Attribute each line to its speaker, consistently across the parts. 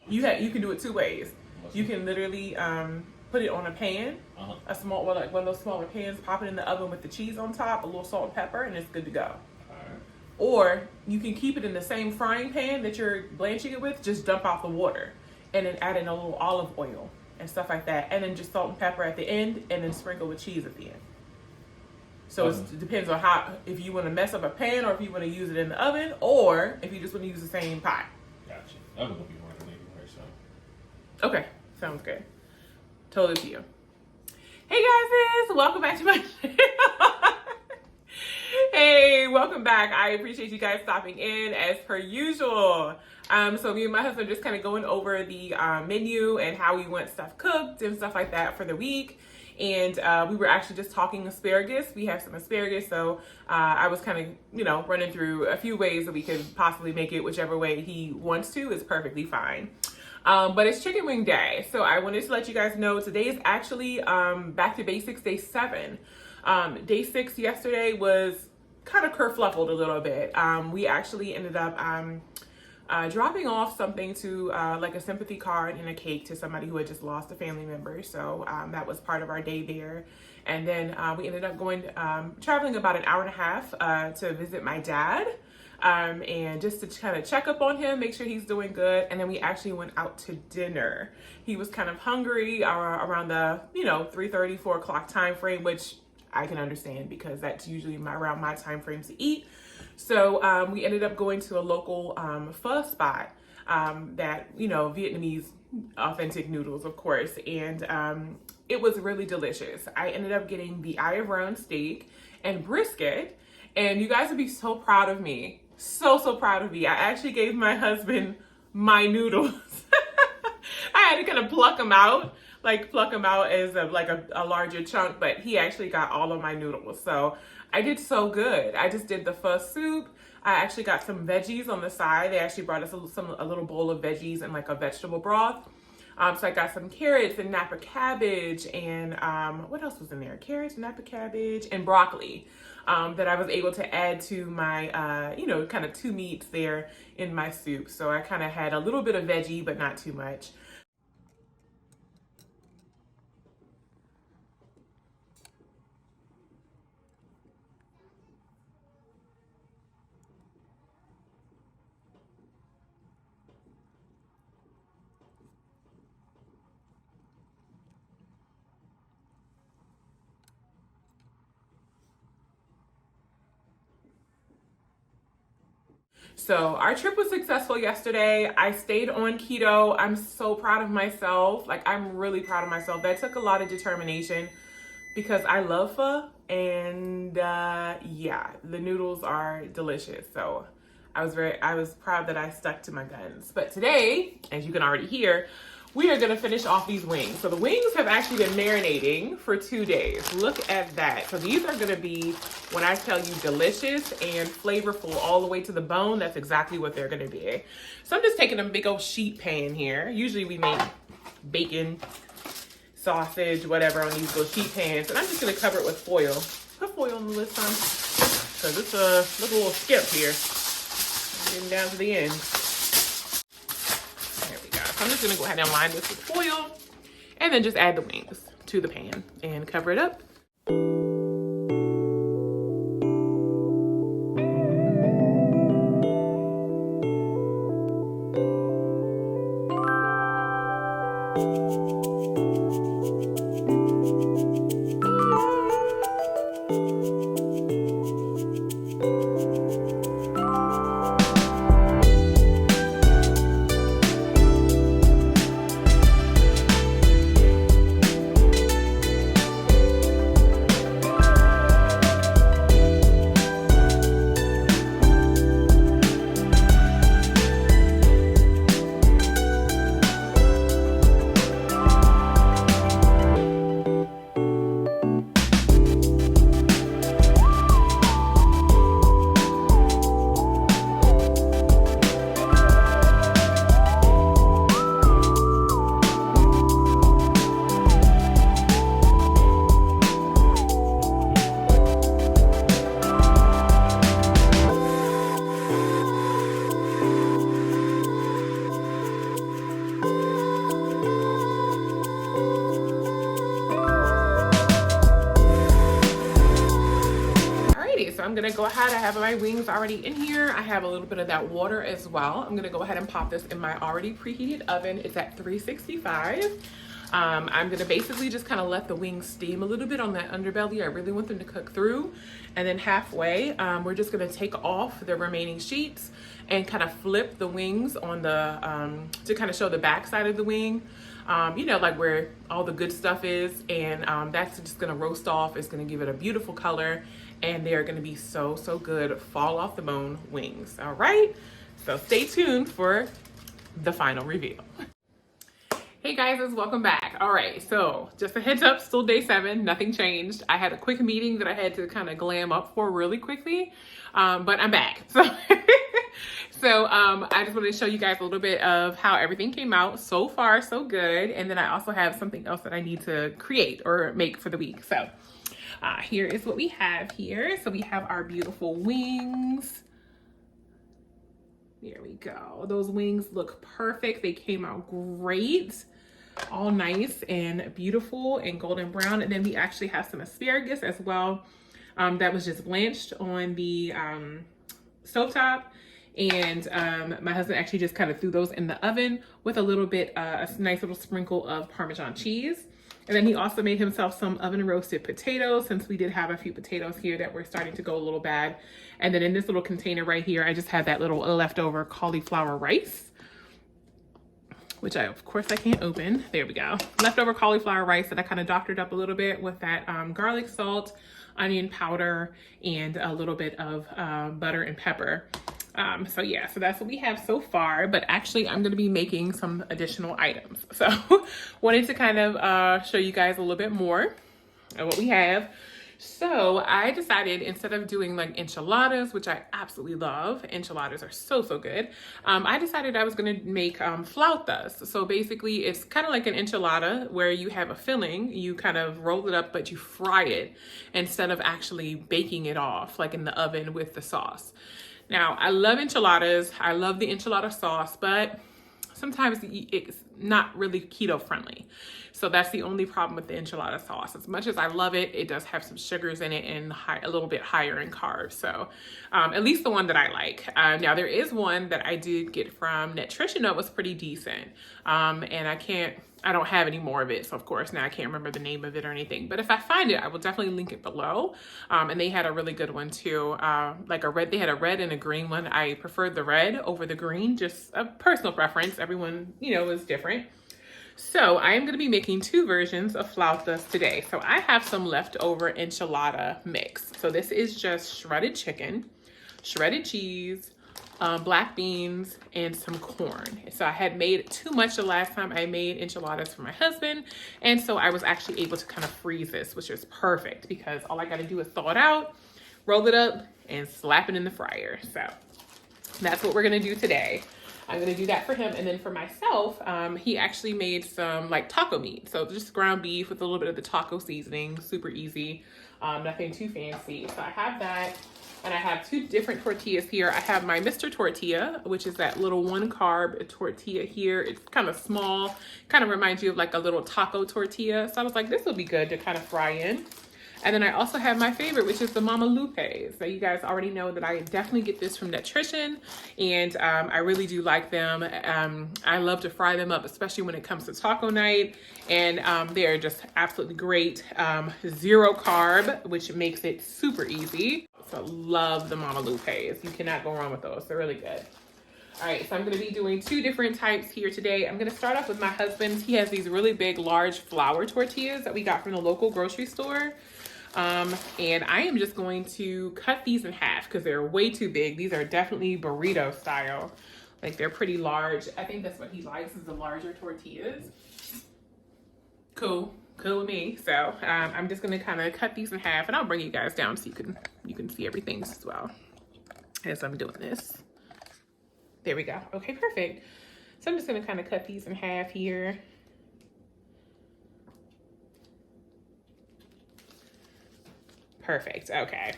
Speaker 1: You can do it two ways. You can literally put it on a pan, a small, well, like one of those smaller pans, pop it in the oven with the cheese on top, a little salt and pepper, and it's good to go. Or you can keep it in the same frying pan that you're blanching it with, just dump out the water and then add in a little olive oil and stuff like that. And then just salt and pepper at the end and then sprinkle with cheese at the end. So it depends on if you want to mess up a pan or if you want to use it in the oven or if you just want to use the same pot.
Speaker 2: Gotcha. Oven will be running anyway, so.
Speaker 1: Okay, sounds good. Totally to you. Hey guys, welcome back to my channel. Hey, welcome back. I appreciate you guys stopping in as per usual. So me and my husband just kind of going over the menu and how we want stuff cooked and stuff like that for the week. And we were actually just talking asparagus. We have some asparagus, so I was kind of, running through a few ways that we could possibly make it. Whichever way he wants to is perfectly fine. But it's chicken wing day, so I wanted to let you guys know today is actually back to basics, day 7. Day 6 yesterday was kind of kerfluffled a little bit. We actually ended up dropping off something to like a sympathy card and a cake to somebody who had just lost a family member. So that was part of our day there. And then we ended up going traveling about an hour and a half to visit my dad and just to kind of check up on him, make sure he's doing good. And then we actually went out to dinner. He was kind of hungry around the 3:30, 4 o'clock time frame, which I can understand because that's usually around my time frames to eat. So we ended up going to a local pho spot that, Vietnamese authentic noodles, of course. And it was really delicious. I ended up getting the eye of round steak and brisket. And you guys would be so proud of me. So proud of me. I actually gave my husband my noodles. I had to kind of pluck them out as a larger chunk, but he actually got all of my noodles. So I did so good. I just did the pho soup. I actually got some veggies on the side. They actually brought us a little bowl of veggies and like a vegetable broth. So I got some carrots and Napa cabbage and what else was in there? Carrots, Napa cabbage, and broccoli that I was able to add to my, kind of 2 meats there in my soup. So I kind of had a little bit of veggie, but not too much. So our trip was successful yesterday. I stayed on keto. I'm so proud of myself. I'm really proud of myself. That took a lot of determination because I love pho and the noodles are delicious. So I was proud that I stuck to my guns. But today, as you can already hear, we are gonna finish off these wings. So the wings have actually been marinating for 2 days. Look at that. So these are gonna be, when I tell you, delicious and flavorful all the way to the bone. That's exactly what they're gonna be. So I'm just taking a big old sheet pan here. Usually we make bacon, sausage, whatever on these little sheet pans. And I'm just gonna cover it with foil. Put foil on the lid, son. Cause it's look a little skip here. Getting down to the end. So I'm just gonna go ahead and line this with foil and then just add the wings to the pan and cover it up. gonna go ahead, I have my wings already in here. I have a little bit of that water as well. I'm gonna go ahead and pop this in my already preheated oven. It's at 365. I'm gonna basically just kind of let the wings steam a little bit on that underbelly. I really want them to cook through. And then halfway, we're just gonna take off the remaining sheets and kind of flip the wings on the, to kind of show the back side of the wing. You know, like where all the good stuff is. And that's just gonna roast off. It's gonna give it a beautiful color. And they are gonna be so, so good. Fall off the bone wings, all right? So stay tuned for the final reveal. Hey guys, welcome back. All right, so just a heads up, still day 7, nothing changed. I had a quick meeting that I had to kind of glam up for really quickly, but I'm back. So I just wanted to show you guys a little bit of how everything came out. So far, so good. And then I also have something else that I need to create or make for the week. So here is what we have here. So we have our beautiful wings. There we go. Those wings look perfect. They came out great. All nice and beautiful and golden brown. And then we actually have some asparagus as well. That was just blanched on the stovetop. And my husband actually just kind of threw those in the oven with a little bit, a nice little sprinkle of Parmesan cheese. And then he also made himself some oven roasted potatoes, since we did have a few potatoes here that were starting to go a little bad. And then in this little container right here, I just had that little leftover cauliflower rice, which of course I can't open. There we go. Leftover cauliflower rice that I kind of doctored up a little bit with that garlic salt, onion powder, and a little bit of butter and pepper. So yeah, so that's what we have so far, but actually I'm going to be making some additional items. So wanted to kind of show you guys a little bit more of what we have. So I decided, instead of doing like enchiladas, which I absolutely love, enchiladas are so, so good. I decided I was going to make flautas. So basically it's kind of like an enchilada where you have a filling, you kind of roll it up, but you fry it instead of actually baking it off like in the oven with the sauce. Now, I love enchiladas. I love the enchilada sauce, but sometimes it's not really keto friendly. So that's the only problem with the enchilada sauce. As much as I love it, it does have some sugars in it and a little bit higher in carbs. So at least the one that I like. Now there is one that I did get from Nutrition that was pretty decent. And I don't have any more of it. So of course now I can't remember the name of it or anything, but if I find it, I will definitely link it below. And they had a really good one too. They had a red and a green one. I preferred the red over the green, just a personal preference. Everyone, is different. So I am going to be making 2 versions of flautas today. So I have some leftover enchilada mix. So this is just shredded chicken, shredded cheese, black beans, and some corn. So I had made too much the last time I made enchiladas for my husband. And so I was actually able to kind of freeze this, which is perfect because all I got to do is thaw it out, roll it up, and slap it in the fryer. So that's what we're going to do today. I'm going to do that for him. And then for myself, he actually made some like taco meat. So just ground beef with a little bit of the taco seasoning, super easy, nothing too fancy. So I have that. And I have 2 different tortillas here. I have my Mr. Tortilla, which is that little 1-carb tortilla here. It's kind of small, kind of reminds you of like a little taco tortilla. So I was like, this will be good to kind of fry in. And then I also have my favorite, which is the Mama Lupe's. So you guys already know that I definitely get this from Nutrition, and I really do like them. I love to fry them up, especially when it comes to taco night. And they're just absolutely great. 0 carb, which makes it super easy. So love the Mama Lupe's. You cannot go wrong with those. They're really good. All right, so I'm gonna be doing 2 different types here today. I'm gonna start off with my husband's. He has these really big, large flour tortillas that we got from the local grocery store. And I am just going to cut these in half because they're way too big. These are definitely burrito style. Like they're pretty large. I think that's what he likes, is the larger tortillas. Cool with me. So I'm just gonna kind of cut these in half, and I'll bring you guys down so you can see everything as well as I'm doing this. There we go. Okay, perfect. So I'm just gonna kind of cut these in half here. Perfect. Okay.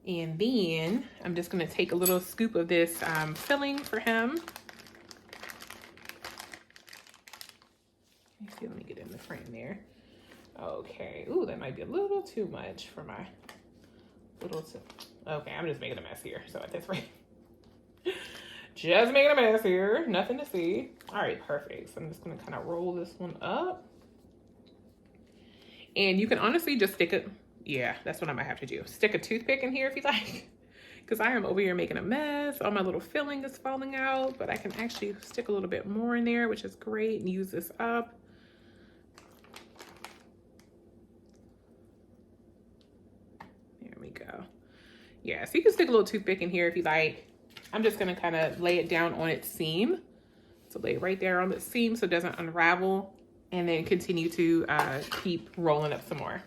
Speaker 1: And then I'm just going to take a little scoop of this filling for him. Let me get in the frame there. Okay. Ooh, that might be a little too much for my Okay, I'm just making a mess here. So at this rate, just making a mess here. Nothing to see. All right, perfect. So I'm just gonna kind of roll this one up. And you can honestly just stick it. Yeah, that's what I might have to do. Stick a toothpick in here if you like. Because I am over here making a mess. All my little filling is falling out. But I can actually stick a little bit more in there, which is great. And use this up. There we go. Yeah, so you can stick a little toothpick in here if you like. I'm just going to kind of lay it down on its seam. So lay it right there on the seam so it doesn't unravel. And then continue to keep rolling up some more.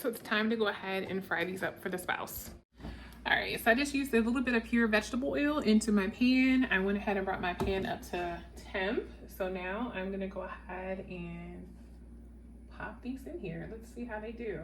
Speaker 1: So it's time to go ahead and fry these up for the spouse. All right, so I just used a little bit of pure vegetable oil into my pan. I went ahead and brought my pan up to temp. So now I'm gonna go ahead and pop these in here. Let's see how they do.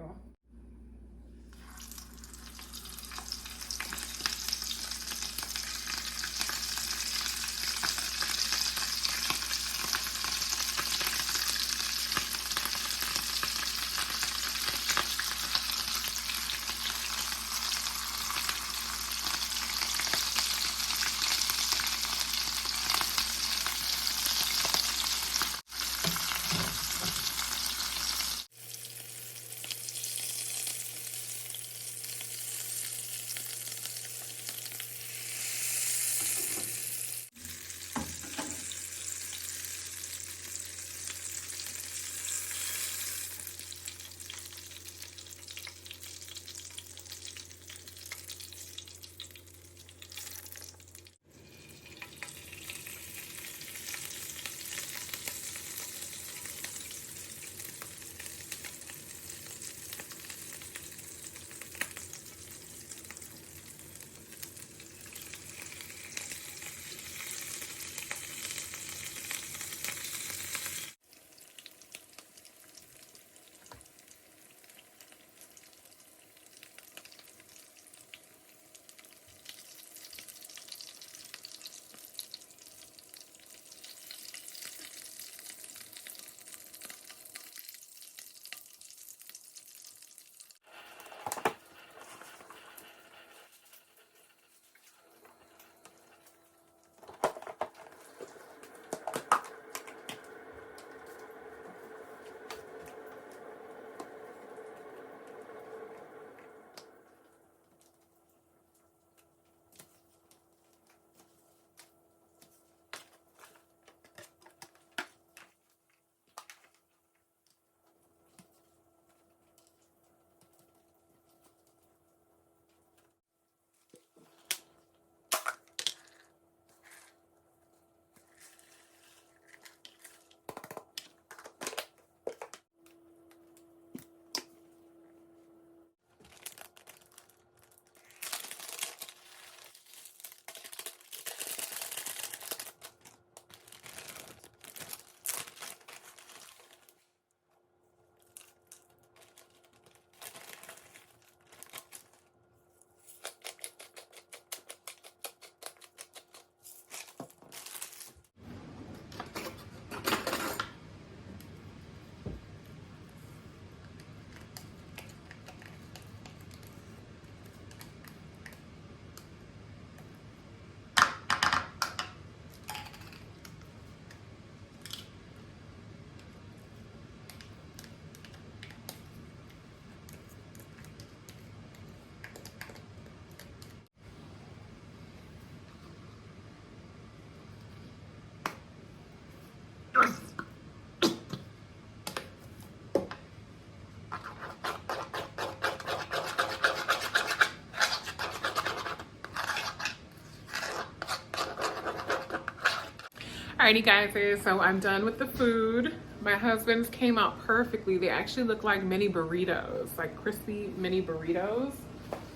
Speaker 1: Alrighty guys, so I'm done with the food. My husband's came out perfectly. They actually look like mini burritos, like crispy mini burritos.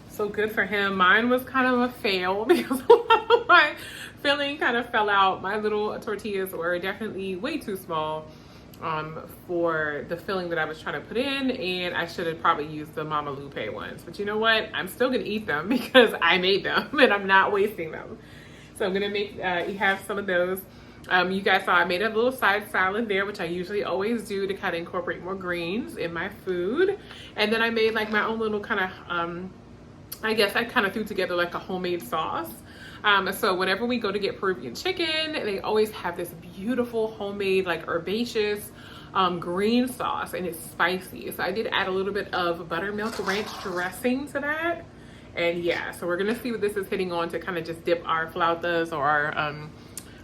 Speaker 1: So good for him. Mine was kind of a fail because my filling kind of fell out. My little tortillas were definitely way too small for the filling that I was trying to put in, and I should have probably used the Mama Lupe ones. But you know what? I'm still gonna eat them because I made them and I'm not wasting them. So I'm gonna make have some of those. You guys saw I made a little side salad there, which I usually always do to kind of incorporate more greens in my food. And then I made like my own little kind of, I guess I kind of threw together like a homemade sauce. So whenever we go to get Peruvian chicken, they always have this beautiful homemade like herbaceous green sauce, and it's spicy. So I did add a little bit of buttermilk ranch dressing to that. And yeah, so we're gonna see what this is hitting on to kind of just dip our flautas or our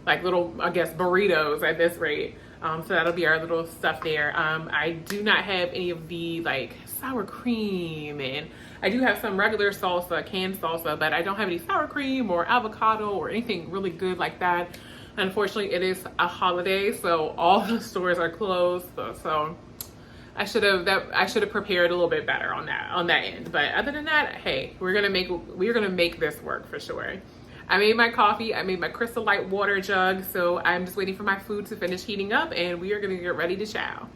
Speaker 1: like little, I guess, burritos at this rate. So that'll be our little stuff there. I do not have any of the like sour cream, and I do have some regular salsa, canned salsa, but I don't have any sour cream or avocado or anything really good like that. Unfortunately, it is a holiday, so all the stores are closed. So I should have prepared a little bit better on that end. But other than that, hey, we're gonna make this work for sure. I made my coffee, I made my Crystal Light water jug, so I'm just waiting for my food to finish heating up and we are gonna get ready to chow.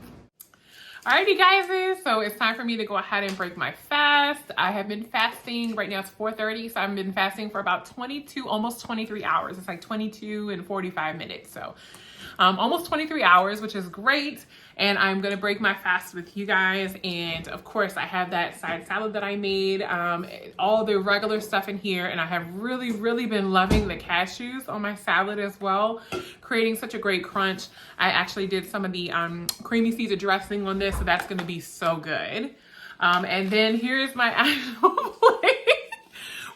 Speaker 1: Alrighty guys, so it's time for me to go ahead and break my fast. I have been fasting, right now it's 4:30, so I've been fasting for about 22, almost 23 hours. It's like 22 and 45 minutes, so almost 23 hours, which is great. And I'm gonna break my fast with you guys. And of course I have that side salad that I made, all the regular stuff in here. And I have really been loving the cashews on my salad as well, creating such a great crunch. I actually did some of the creamy Caesar dressing on this, so that's gonna be so good. And then here's my actual plate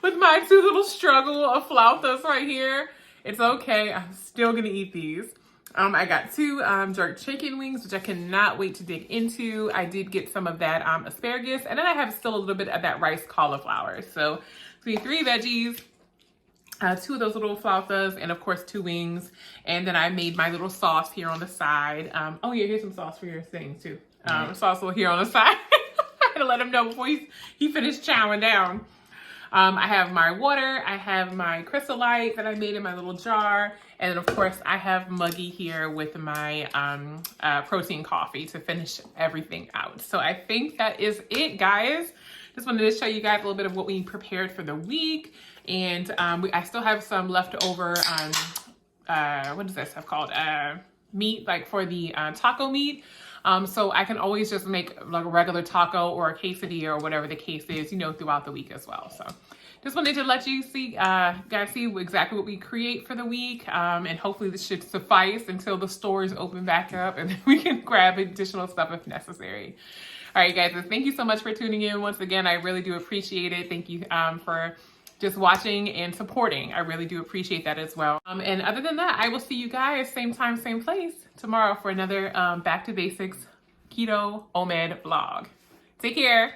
Speaker 1: with my two little struggle of flautas right here. It's okay, I'm still gonna eat these. I got two jerk chicken wings, which I cannot wait to dig into. I did get some of that asparagus, and then I have still a little bit of that rice cauliflower. So 3 veggies, 2 of those little flautas, and of course 2 wings. And then I made my little sauce here on the side. Oh yeah, here's some sauce for your thing too. Sauce here on the side. I had to let him know before he finished chowing down. I have my water, I have my Crystal Light that I made in my little jar, and then of course I have Muggy here with my protein coffee to finish everything out. So I think that is it, guys. Just wanted to show you guys a little bit of what we prepared for the week, and I still have some leftover, what is that stuff called? Meat, like for the taco meat. So I can always just make like a regular taco or a quesadilla or whatever the case is, you know, throughout the week as well. So just wanted to let you see, guys see exactly what we create for the week. And hopefully this should suffice until the stores open back up and we can grab additional stuff if necessary. All right, guys, thank you so much for tuning in. Once again, I really do appreciate it. Thank you for just watching and supporting. I really do appreciate that as well. And other than that, I will see you guys same time, same place tomorrow for another Back to Basics Keto OMAD vlog. Take care.